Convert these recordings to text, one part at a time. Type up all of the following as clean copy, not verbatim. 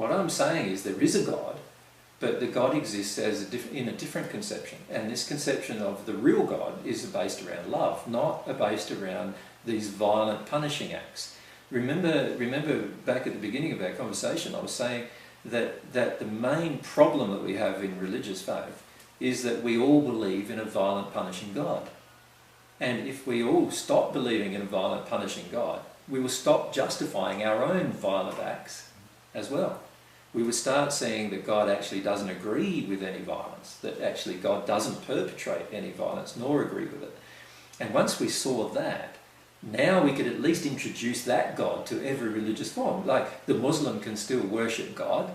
What I'm saying is there is a God, but the God exists as in a different conception. And this conception of the real God is based around love, not based around these violent punishing acts. Remember back at the beginning of our conversation, I was saying that the main problem that we have in religious faith is that we all believe in a violent punishing God. And if we all stop believing in a violent punishing God, we will stop justifying our own violent acts as well. We would start seeing that God actually doesn't agree with any violence, that actually God doesn't perpetrate any violence nor agree with it. And once we saw that, now we could at least introduce that God to every religious form. Like the Muslim can still worship God,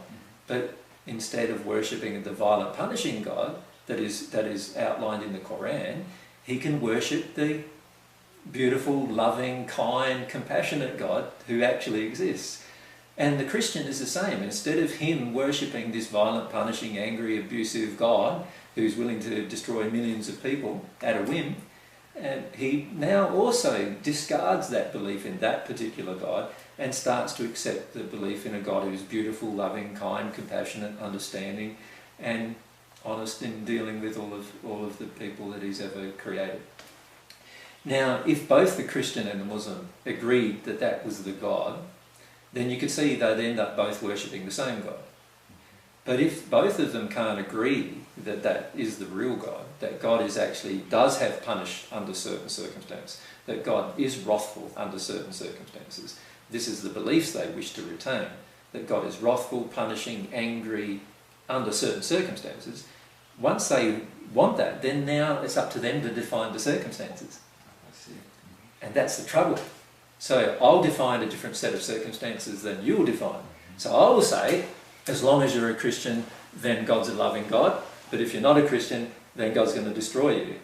but instead of worshipping the violent punishing God that is outlined in the Quran, he can worship the beautiful, loving, kind, compassionate God who actually exists. And the Christian is the same. Instead of him worshipping this violent, punishing, angry, abusive God who's willing to destroy millions of people at a whim, he now also discards that belief in that particular God and starts to accept the belief in a God who's beautiful, loving, kind, compassionate, understanding, and honest in dealing with all of the people that he's ever created. Now, if both the Christian and the Muslim agreed that that was the God, then you could see they'd end up both worshipping the same God. But if both of them can't agree that that is the real God, that God is actually does have punish under certain circumstances, that God is wrathful under certain circumstances, this is the beliefs they wish to retain, that God is wrathful, punishing, angry under certain circumstances. Once they want that, then now it's up to them to define the circumstances. I see. And that's the trouble. So I'll define a different set of circumstances than you'll define. So I will say, as long as you're a Christian, then God's a loving God. But if you're not a Christian, then God's going to destroy you.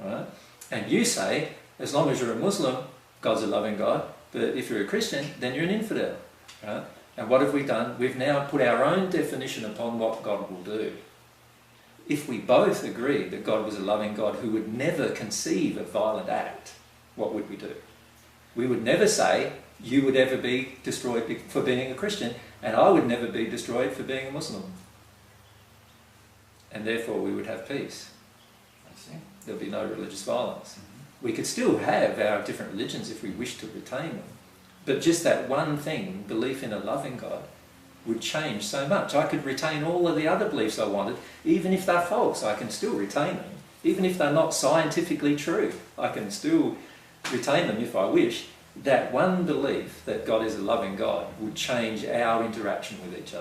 Right? And you say, as long as you're a Muslim, God's a loving God. But if you're a Christian, then you're an infidel. Right? And what have we done? We've now put our own definition upon what God will do. If we both agreed that God was a loving God who would never conceive a violent act, what would we do? We would never say, you would ever be destroyed for being a Christian, and I would never be destroyed for being a Muslim. And therefore we would have peace. I see. There'd be no religious violence. We could still have our different religions if we wish to retain them. But just that one thing, belief in a loving God, would change so much. I could retain all of the other beliefs I wanted, even if they're false, I can still retain them. Even if they're not scientifically true, I can still retain them if I wish. That one belief that God is a loving God would change our interaction with each other.